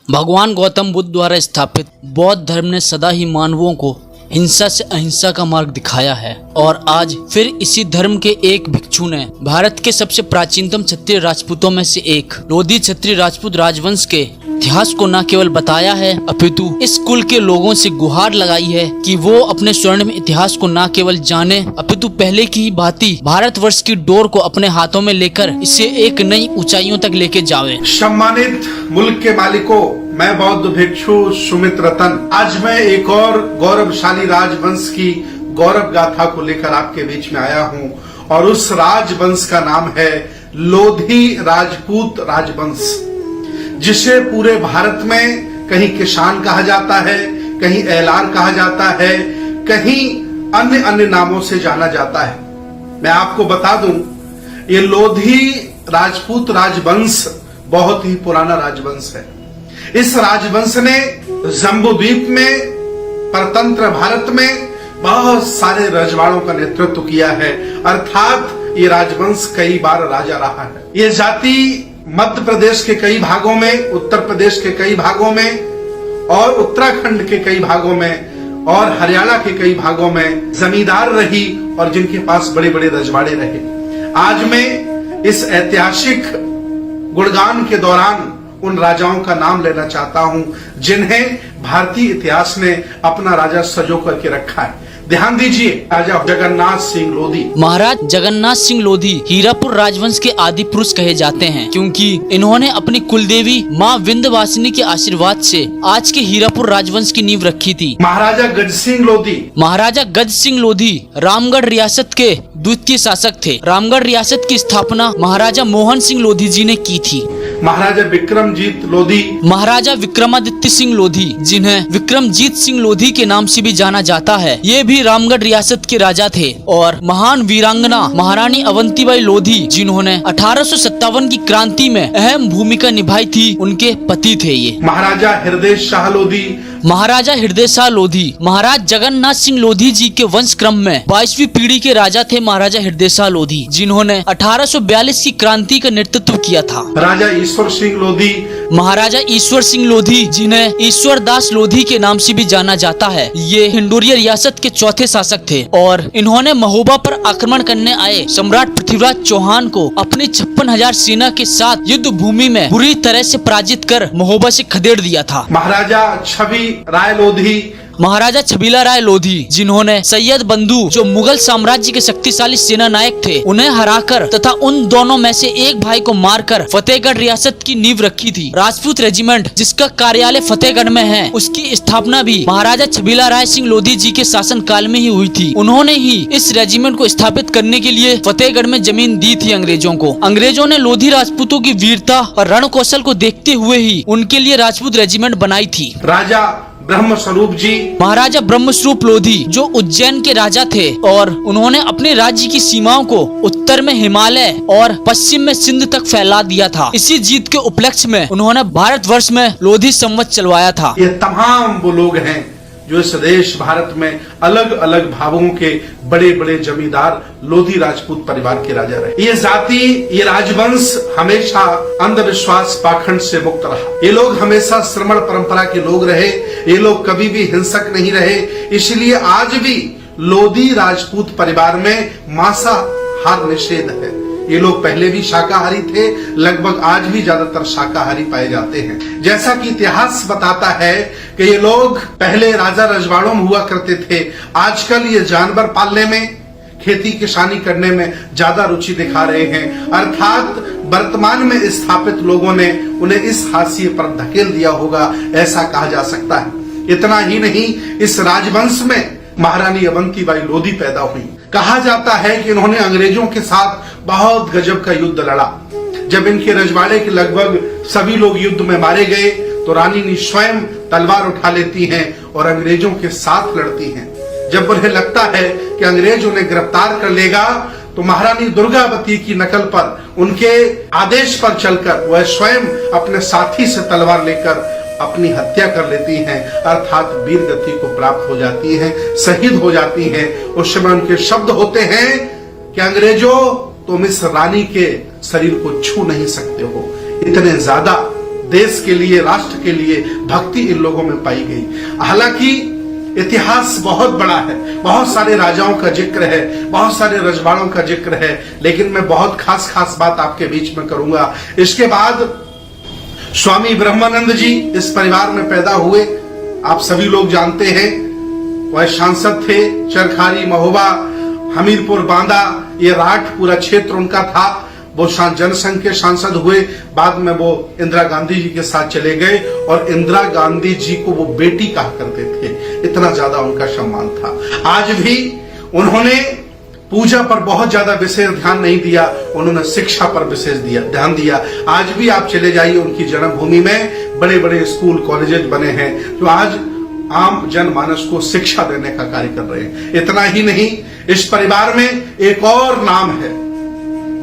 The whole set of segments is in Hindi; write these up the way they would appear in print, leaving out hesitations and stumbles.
भगवान गौतम बुद्ध द्वारा स्थापित बौद्ध धर्म ने सदा ही मानवों को हिंसा से अहिंसा का मार्ग दिखाया है और आज फिर इसी धर्म के एक भिक्षु ने भारत के सबसे प्राचीनतम क्षत्रिय राजपूतों में से एक लोधी क्षत्रिय राजपूत राजवंश के इतिहास को न केवल बताया है अपितु इस कुल के लोगों से गुहार लगाई है कि वो अपने स्वर्णिम इतिहास को न केवल जाने अपितु पहले की ही भांति भारतवर्ष की डोर को अपने हाथों में लेकर इसे एक नई ऊंचाइयों तक लेके जावे। सम्मानित मुल्क के मालिकों, मैं बौद्ध भिक्षु सुमित रतन आज मैं एक और गौरवशाली राजवंश की गौरव गाथा को लेकर आपके बीच में आया हूँ और उस राजवंश का नाम है लोधी राजपूत राजवंश, जिसे पूरे भारत में कहीं किसान कहा जाता है, कहीं एलार कहा जाता है, कहीं अन्य अन्य नामों से जाना जाता है। मैं आपको बता दूं, ये लोधी राजपूत राजवंश बहुत ही पुराना राजवंश है। इस राजवंश ने जम्बूद्वीप में, परतंत्र भारत में बहुत सारे रजवाड़ों का नेतृत्व किया है, अर्थात ये राजवंश कई बार राजा रहा है। ये जाति मध्य प्रदेश के कई भागों में, उत्तर प्रदेश के कई भागों में और उत्तराखंड के कई भागों में और हरियाणा के कई भागों में जमींदार रही और जिनके पास बड़े बड़े रजवाड़े रहे। आज मैं इस ऐतिहासिक गुणगान के दौरान उन राजाओं का नाम लेना चाहता हूं जिन्हें भारतीय इतिहास ने अपना राजा सजो करके रखा है। ध्यान दीजिए, राजा जगन्नाथ सिंह लोधी। महाराज जगन्नाथ सिंह लोधी हीरापुर राजवंश के आदि पुरुष कहे जाते हैं क्योंकि इन्होंने अपनी कुलदेवी माँ विंध्यवासिनी के आशीर्वाद से आज के हीरापुर राजवंश की नींव रखी थी। महाराजा गज सिंह लोधी। महाराजा गज सिंह लोधी रामगढ़ रियासत के द्वितीय शासक थे। रामगढ़ रियासत की स्थापना महाराजा मोहन सिंह लोधी जी ने की थी। महाराजा विक्रमजीत लोधी। महाराजा विक्रमादित्य सिंह लोधी, जिन्हें विक्रमजीत सिंह लोधी के नाम से भी जाना जाता है, ये भी रामगढ़ रियासत के राजा थे। और महान वीरांगना महारानी अवंतीबाई लोधी, जिन्होंने 1857 की क्रांति में अहम भूमिका निभाई थी, उनके पति थे ये। महाराजा हृदय शाह लोधी। महाराजा हृदय शाह लोधी महाराज जगन्नाथ सिंह लोधी जी के वंश क्रम में 22वीं पीढ़ी के राजा थे महाराजा हृदय शाह लोधी, जिन्होंने 1842 की क्रांति का नेतृत्व किया था। राजा ईश्वर सिंह लोधी। महाराजा ईश्वर सिंह लोधी, जिन्हें ईश्वर दास लोधी के नाम से भी जाना जाता है, ये हिंडोरिया रियासत के चौथे शासक थे और इन्होंने महोबा पर आक्रमण करने आए सम्राट पृथ्वीराज चौहान को अपनी 56,000 सेना के साथ युद्ध भूमि में बुरी तरह से पराजित कर महोबा से खदेड़ दिया था। महाराजा छवि राय लोधी। महाराजा छबीला राय लोधी, जिन्होंने सैयद बंधु, जो मुगल साम्राज्य के शक्तिशाली सेना नायक थे, उन्हें हराकर तथा उन दोनों में से एक भाई को मारकर फतेहगढ़ रियासत की नींव रखी थी। राजपूत रेजिमेंट, जिसका कार्यालय फतेहगढ़ में है, उसकी स्थापना भी महाराजा छबीला राय सिंह लोधी जी के शासन काल में ही हुई थी। उन्होंने ही इस रेजिमेंट को स्थापित करने के लिए फतेहगढ़ में जमीन दी थी अंग्रेजों को। अंग्रेजों ने लोधी राजपूतों की वीरता और रण कौशल को देखते हुए ही उनके लिए राजपूत रेजिमेंट बनाई थी। राजा ब्रह्म स्वरूप जी। महाराजा ब्रह्म स्वरूप लोधी, जो उज्जैन के राजा थे और उन्होंने अपने राज्य की सीमाओं को उत्तर में हिमालय और पश्चिम में सिंध तक फैला दिया था। इसी जीत के उपलक्ष्य में उन्होंने भारतवर्ष में लोधी संवत चलवाया था। ये तमाम वो लोग हैं जो इस देश भारत में अलग अलग भागों के बड़े बड़े जमींदार लोधी राजपूत परिवार के राजा रहे। ये जाति, ये राजवंश हमेशा अंधविश्वास पाखंड से मुक्त रहा। ये लोग हमेशा श्रमण परंपरा के लोग रहे। ये लोग कभी भी हिंसक नहीं रहे। इसलिए आज भी लोधी राजपूत परिवार में मांसाहार निषेध है। ये लोग पहले भी शाकाहारी थे, लगभग आज भी ज्यादातर शाकाहारी पाए जाते हैं। जैसा कि इतिहास बताता है कि ये लोग पहले राजा रजवाड़ों में हुआ करते थे, आजकल ये जानवर पालने में, खेती किसानी करने में ज्यादा रुचि दिखा रहे हैं। अर्थात वर्तमान में स्थापित लोगों ने उन्हें इस हाशिए पर धकेल दिया होगा, ऐसा कहा जा सकता है। इतना ही नहीं, इस राजवंश में महारानी अवंतीबाई लोधी पैदा हुई। कहा जाता है कि इन्होंने अंग्रेजों के साथ बहुत गजब का युद्ध लड़ा। जब इनके रजवाड़े के लगभग सभी लोग युद्ध में मारे गए तो रानी ने स्वयं तलवार उठा लेती हैं और अंग्रेजों के साथ लड़ती हैं। जब उन्हें लगता है कि अंग्रेज उन्हें गिरफ्तार कर लेगा तो महारानी दुर्गावती की नकल पर, उनके आदेश पर चलकर वह स्वयं अपने साथी से तलवार लेकर अपनी हत्या कर लेती हैं, अर्थात वीर गति को प्राप्त हो जाती हैं, शहीद हो जाती हैं। उस समय उनके शब्द होते हैं कि अंग्रेजों, तुम इस रानी के शरीर को छू नहीं सकते हो, इतने ज्यादा देश के लिए, राष्ट्र के लिए भक्ति इन लोगों में पाई गई। हालांकि इतिहास बहुत बड़ा है, बहुत सारे राजाओं का जिक्र है, बहुत सारे रजवाड़ों का जिक्र है, लेकिन मैं बहुत खास खास बात आपके बीच में करूंगा। इसके बाद स्वामी ब्रह्मानंद जी इस परिवार में पैदा हुए, आप सभी लोग जानते हैं। वह सांसद थे, चरखारी, महोबा, हमीरपुर, बांदा, ये राठ पूरा क्षेत्र उनका था। वो जनसंघ के सांसद हुए, बाद में वो इंदिरा गांधी जी के साथ चले गए और इंदिरा गांधी जी को वो बेटी कहा करते थे, इतना ज्यादा उनका सम्मान था। आज भी उन्होंने पूजा पर बहुत ज्यादा विशेष ध्यान नहीं दिया, उन्होंने शिक्षा पर विशेष ध्यान दिया। आज भी आप चले जाइए उनकी जन्मभूमि में, बड़े बड़े स्कूल कॉलेजेस बने हैं जो आज आम जनमानस को शिक्षा देने का कार्य कर रहे हैं। इतना ही नहीं, इस परिवार में एक और नाम है,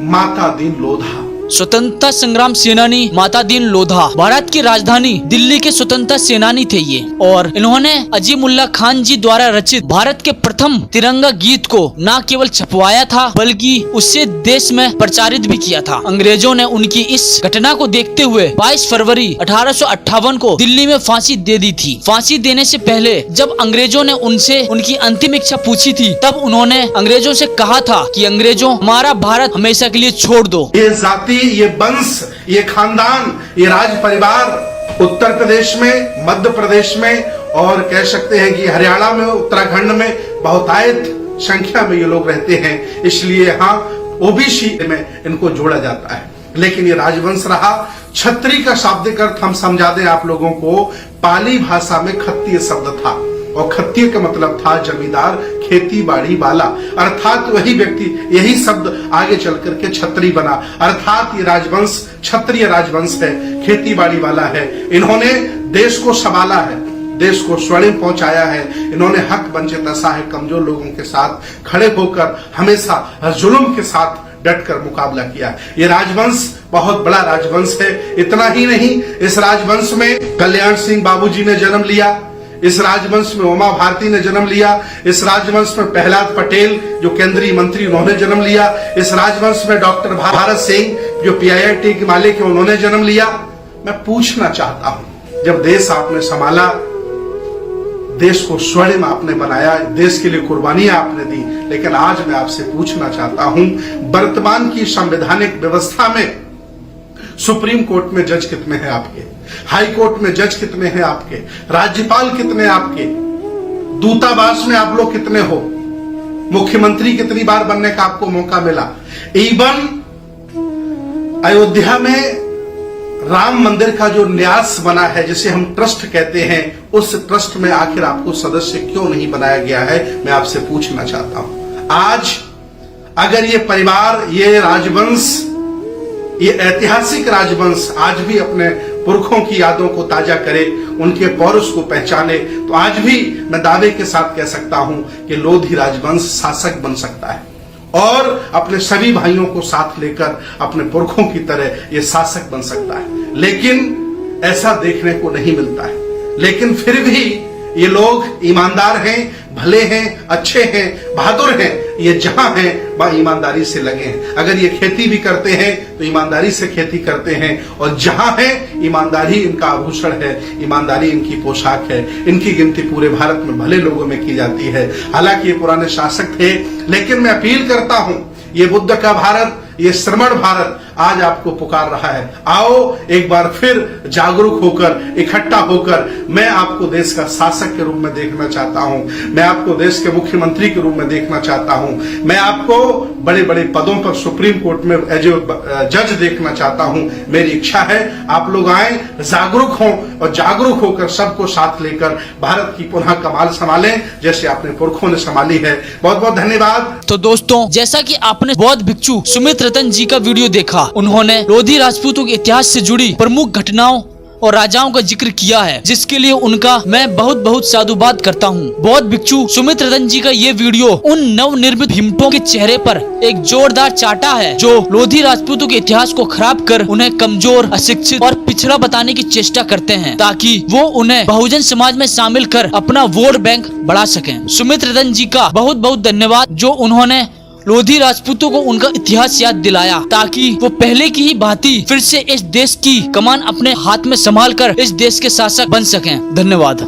माता दीन लोधा। स्वतंत्रता संग्राम सेनानी माता दीन लोधा भारत की राजधानी दिल्ली के स्वतंत्रता सेनानी थे ये, और इन्होंने अजीमुल्ला खान जी द्वारा रचित भारत के प्रथम तिरंगा गीत को न केवल छपवाया था बल्कि उससे देश में प्रचारित भी किया था। अंग्रेजों ने उनकी इस घटना को देखते हुए 22 फरवरी 1858 को दिल्ली में फांसी दे दी थी। फांसी देने से पहले जब अंग्रेजों ने उनसे उनकी अंतिम इच्छा पूछी थी, तब उन्होंने अंग्रेजों से कहा था कि अंग्रेजों, हमारा भारत हमेशा के लिए छोड़ दो। ये जाति, ये वंश, ये खानदान, ये राज परिवार उत्तर प्रदेश में, मध्य प्रदेश में और कह सकते हैं कि हरियाणा में, उत्तराखंड में बहुतायत संख्या में ये लोग रहते हैं, इसलिए यहाँ ओबीसी में इनको जोड़ा जाता है। लेकिन ये राजवंश रहा। छत्री का शाब्दिक अर्थ हम समझा दें आप लोगों को, पाली भाषा में खत्तीय शब्द था और खत्तीय का मतलब था जमींदार, खेती बाड़ी वाला, अर्थात वही व्यक्ति, यही शब्द आगे चल करके छत्री बना, अर्थात ये राजवंश क्षत्रिय राजवंश है, खेती बाड़ी वाला है। इन्होंने देश को संभाला है, देश को स्वर्णिम पहुंचाया है। इन्होंने हक वंचित असहाय कमजोर लोगों के साथ खड़े होकर हमेशा जुल्म के साथ डटकर मुकाबला किया। ये राजवंश बहुत बड़ा राजवंश है। इतना ही नहीं, इस राजवंश में कल्याण सिंह बाबूजी ने जन्म लिया, इस राजवंश में उमा भारती ने जन्म लिया, इस राजवंश में प्रहलाद पटेल जो केंद्रीय मंत्री उन्होंने जन्म लिया, इस राजवंश में डॉक्टर भारत सिंह जो PIIT के मालिक है उन्होंने जन्म लिया। मैं पूछना चाहता हूं, जब देश आपने संभाला, देश को स्वर्णिम आपने बनाया, देश के लिए कुर्बानियां आपने दी, लेकिन आज मैं आपसे पूछना चाहता हूं, वर्तमान की संवैधानिक व्यवस्था में सुप्रीम कोर्ट में जज कितने हैं आपके, हाई कोर्ट में जज कितने हैं आपके, राज्यपाल कितने आपके, दूतावास में आप लोग कितने हो, मुख्यमंत्री कितनी बार बनने का आपको मौका मिला। इवन अयोध्या में राम मंदिर का जो न्यास बना है, जिसे हम ट्रस्ट कहते हैं, उस ट्रस्ट में आखिर आपको सदस्य क्यों नहीं बनाया गया है, मैं आपसे पूछना चाहता हूं। आज अगर ये परिवार, ये राजवंश, ये ऐतिहासिक राजवंश आज भी अपने पुरखों की यादों को ताजा करे, उनके पौरुष को पहचाने, तो आज भी मैं दावे के साथ कह सकता हूं कि लोधी राजवंश शासक बन सकता है और अपने सभी भाइयों को साथ लेकर अपने पुरखों की तरह ये शासक बन सकता है। लेकिन ऐसा देखने को नहीं मिलता है। लेकिन फिर भी ये लोग ईमानदार हैं, भले हैं, अच्छे हैं, बहादुर हैं। ये जहां हैं वहां ईमानदारी से लगे हैं। अगर ये खेती भी करते हैं तो ईमानदारी से खेती करते हैं, और जहां है ईमानदारी इनका आभूषण है, ईमानदारी इनकी पोशाक है। इनकी गिनती पूरे भारत में भले लोगों में की जाती है। हालांकि ये पुराने शासक थे, लेकिन मैं अपील करता हूं, ये बुद्ध का भारत, ये श्रमण भारत आज आपको पुकार रहा है। आओ एक बार फिर जागरूक होकर, इकट्ठा होकर, मैं आपको देश का शासक के रूप में देखना चाहता हूं, मैं आपको देश के मुख्यमंत्री के रूप में देखना चाहता हूं, मैं आपको बड़े बड़े पदों पर सुप्रीम कोर्ट में एज ए जज देखना चाहता हूं। मेरी इच्छा है आप लोग आए, जागरूक हों और जागरूक होकर सबको साथ लेकर भारत की पुनः कमाल संभालें जैसे अपने पुरखों ने संभाली है। बहुत बहुत धन्यवाद। तो दोस्तों, जैसा कि आपने बौद्ध भिक्षु सुमित रतन जी का वीडियो देखा, उन्होंने लोधी राजपूतों के इतिहास से जुड़ी प्रमुख घटनाओं और राजाओं का जिक्र किया है, जिसके लिए उनका मैं बहुत बहुत साधुवाद करता हूँ। बौद्ध भिक्षु सुमित रतन जी का ये वीडियो उन नवनिर्मित भीमों के चेहरे पर एक जोरदार चाटा है जो लोधी राजपूतों के इतिहास को खराब कर उन्हें कमजोर, अशिक्षित और पिछड़ा बताने की चेष्टा करते हैं, ताकि वो उन्हें बहुजन समाज में शामिल कर अपना वोट बैंक बढ़ा सकें। सुमित रतन जी का बहुत बहुत धन्यवाद जो उन्होंने लोधी राजपूतों को उनका इतिहास याद दिलाया ताकि वो पहले की ही भांति फिर से इस देश की कमान अपने हाथ में संभाल कर इस देश के शासक बन सकें। धन्यवाद।